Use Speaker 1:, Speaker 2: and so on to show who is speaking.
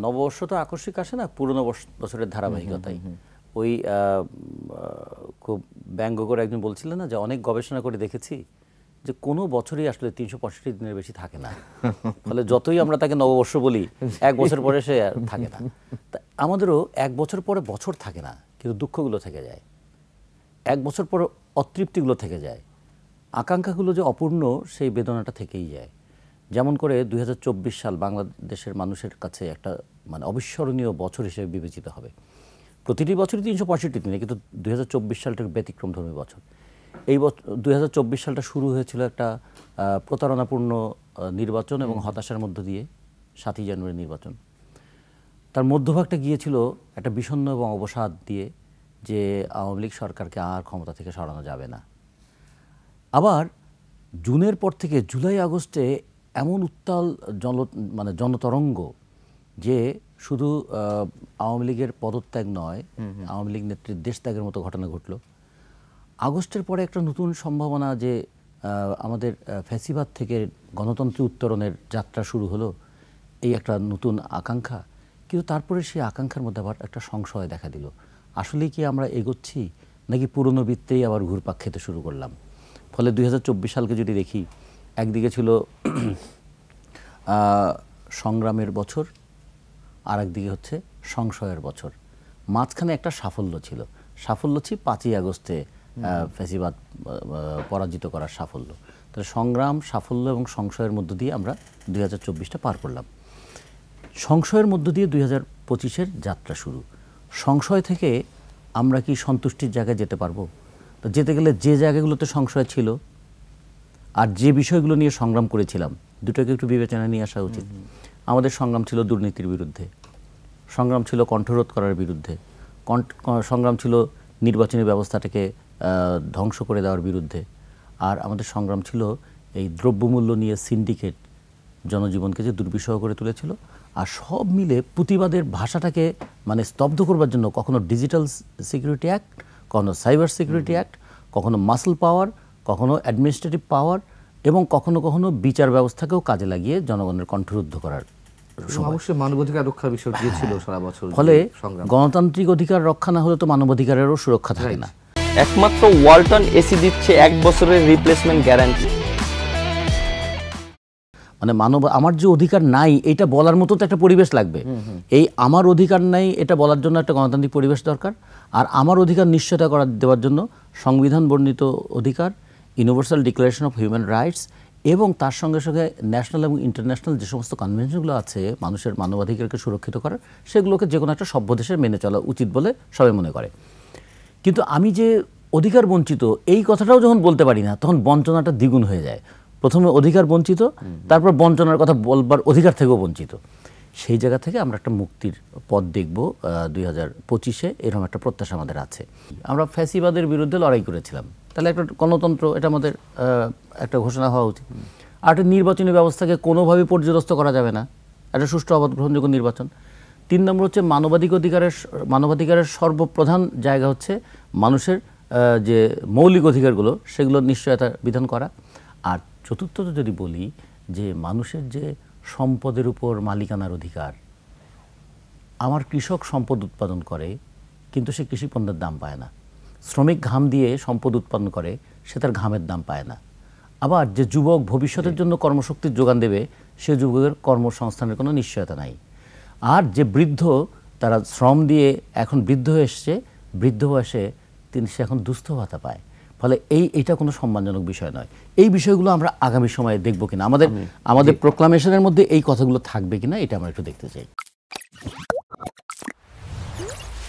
Speaker 1: নববর্ষ তো আকস্মিক আসে না, পুরনো বছরের ধারাবাহিকতাই। ওই খুব ব্যঙ্গ করে একজন বলছিলেন না যে অনেক গবেষণা করে দেখেছি যে কোনো বছরই আসলে ৩৬৫ দিনের বেশি থাকে না, ফলে যতই আমরা তাকে নববর্ষ বলি এক বছর পরে সে আর থাকে না। তা আমাদেরও এক বছর পরে বছর থাকে না, কিন্তু দুঃখগুলো থেকে যায়, এক বছর পরে অতৃপ্তিগুলো থেকে যায়, আকাঙ্ক্ষাগুলো যে অপূর্ণ সেই বেদনাটা থেকেই যায়। যেমন করে ২০২৪ সাল বাংলাদেশের মানুষের কাছে একটা মানে অবিস্মরণীয় বছর হিসেবে বিবেচিত হবে। প্রতিটি বছরই ৩৬৫ দিনে, কিন্তু ২০২৪ সালটা ব্যতিক্রমধর্মী বছর। এই ২০২৪ সালটা শুরু হয়েছিল একটা প্রতারণাপূর্ণ নির্বাচন এবং হতাশার মধ্য দিয়ে, ৭ই জানুয়ারি নির্বাচন। তার মধ্যভাগটা গিয়েছিল একটা বিষণ্ণ এবং অবসাদ দিয়ে, যে আওয়ামী লীগ সরকারকে আর ক্ষমতা থেকে সরানো যাবে না। আবার জুনের পর থেকে জুলাই আগস্টে এমন উত্তাল জনতরঙ্গ যে শুধু আওয়ামী লীগের পদত্যাগ নয়, আওয়ামী লীগ নেত্রীর দেশত্যাগের মতো ঘটনা ঘটল। আগস্টের পরে একটা নতুন সম্ভাবনা যে আমাদের ফ্যাসিবাদ থেকে গণতন্ত্রে উত্তরণের যাত্রা শুরু হলো, এই একটা নতুন আকাঙ্ক্ষা। কিন্তু তারপরে সেই আকাঙ্ক্ষার মধ্যে আবার একটা সংশয় দেখা দিল, আসলে কি আমরা এগোচ্ছি নাকি পুরনো বৃত্তেই আবার ঘুরপাক খেতে শুরু করলাম। ফলে ২০২৪ সালকে যদি দেখি, একদিকে ছিল সংগ্রামের বছর, আর একদিকে হচ্ছে সংশয়ের বছর। মাঝখানে একটা সাফল্য ছিল, ৫ই আগস্টে ফ্যাসিবাদ পরাজিত করার সাফল্য। তাহলে সংগ্রাম, সাফল্য এবং সংশয়ের মধ্য দিয়ে আমরা ২০২৪টা পার করলাম। সংশয়ের মধ্য দিয়ে ২০২৫-এর যাত্রা শুরু। সংশয় থেকে আমরা কি সন্তুষ্টির জায়গায় যেতে পারবো? তো যেতে গেলে যে জায়গাগুলোতে সংশয় ছিল আর যে বিষয়গুলো নিয়ে সংগ্রাম করেছিলাম, দুটোকে একটু বিবেচনায় নিয়ে আসা উচিত। আমাদের সংগ্রাম ছিল দুর্নীতির বিরুদ্ধে, সংগ্রাম ছিল কণ্ঠরোধ করার বিরুদ্ধে, সংগ্রাম ছিল নির্বাচনী ব্যবস্থাটাকে ধ্বংস করে দেওয়ার বিরুদ্ধে, আর আমাদের সংগ্রাম ছিল এই দ্রব্যমূল্য নিয়ে সিন্ডিকেট জনজীবনকে যে দুর্বিষহ করে তুলেছিল। আর সব মিলে প্রতিবাদের ভাষাটাকে মানে স্তব্ধ করবার জন্য কখনো ডিজিটাল সিকিউরিটি অ্যাক্ট, কখনো সাইবার সিকিউরিটি অ্যাক্ট, কখনো মাসল পাওয়ার, কখনো অ্যাডমিনিস্ট্রেটিভ পাওয়ার, এবং কখনো কখনো বিচার ব্যবস্থাকেও কাজে লাগিয়ে জনগণের কণ্ঠরুদ্ধ করার।
Speaker 2: অবশ্যই মানবাধিকার রক্ষার বিষয় ছিল সারা বছর।
Speaker 1: ফলে গণতান্ত্রিক অধিকার রক্ষা না হলে তো মানবাধিকারেরও সুরক্ষা থাকে না।
Speaker 3: একমাত্র ওয়ালটন এসি দিচ্ছে 1 বছরের রিপ্লেসমেন্ট গ্যারান্টি।
Speaker 1: মানে আমার যে অধিকার নাই এটা বলার মতো তো একটা পরিবেশ লাগবে। এই আমার অধিকার নাই এটা বলার জন্য একটা গণতান্ত্রিক পরিবেশ দরকার। আর আমার অধিকার নিশ্চয়তা দেওয়ার জন্য সংবিধান বর্ণিত অধিকার, universal declaration of human rights, এবং তার সঙ্গে সঙ্গে ন্যাশনাল এবং ইন্টারন্যাশনাল যে সমস্ত কনভেনশনগুলো আছে মানুষের মানবাধিকারকে সুরক্ষিত করার, সেগুলোকে যে কোনো একটা সভ্য দেশের মেনে চলা উচিত বলে সবাই মনে করে। কিন্তু আমি যে অধিকার বঞ্চিত এই কথাটাও যখন বলতে পারি না, তখন বঞ্চনাটা দ্বিগুণ হয়ে যায়। প্রথমে অধিকার বঞ্চিত, তারপর বঞ্চনার কথা বলবার অধিকার থেকেও বঞ্চিত। সেই জায়গা থেকে আমরা একটা মুক্তির পথ দেখব 2025-এ, এরকম একটা প্রত্যাশা আমাদের আছে। আমরা ফ্যাসিবাদের বিরুদ্ধে লড়াই করেছিলাম, তাহলে একটা গণতন্ত্র, এটা আমাদের একটা ঘোষণা হওয়া উচিত। আর একটা নির্বাচনী ব্যবস্থাকে কোনোভাবেই পর্যদস্ত করা যাবে না, একটা সুষ্ঠু অবাধ গ্রহণযোগ্য নির্বাচন। 3 নম্বর হচ্ছে মানবাধিকারের সর্বপ্রধান জায়গা হচ্ছে মানুষের যে মৌলিক অধিকারগুলো, সেগুলো নিশ্চয়তা বিধান করা। আর চতুর্থত যদি বলি যে মানুষের যে সম্পদের উপর মালিকানার অধিকার, আমার কৃষক সম্পদ উৎপাদন করে কিন্তু সে কৃষি পণ্যের দাম পায় না, শ্রমিক ঘাম দিয়ে সম্পদ উৎপাদন করে, সে তার ঘামের দাম পায় না। আবার যে যুবক ভবিষ্যতের জন্য কর্মশক্তির যোগান দেবে, সে যুবকের কর্মসংস্থানের কোনো নিশ্চয়তা নাই। আর যে বৃদ্ধ, তারা শ্রম দিয়ে এখন বৃদ্ধ হয়ে এসছে, বৃদ্ধ বয়সে সে এখন দুস্থ ভাতা পায়। ফলে এইটা কোনো সম্মানজনক বিষয় নয়। এই বিষয়গুলো আমরা আগামী সময়ে দেখব কিনা, আমাদের প্রোক্লামেশনের মধ্যে এই কথাগুলো থাকবে কিনা, এটা আমরা একটু দেখতে চাই।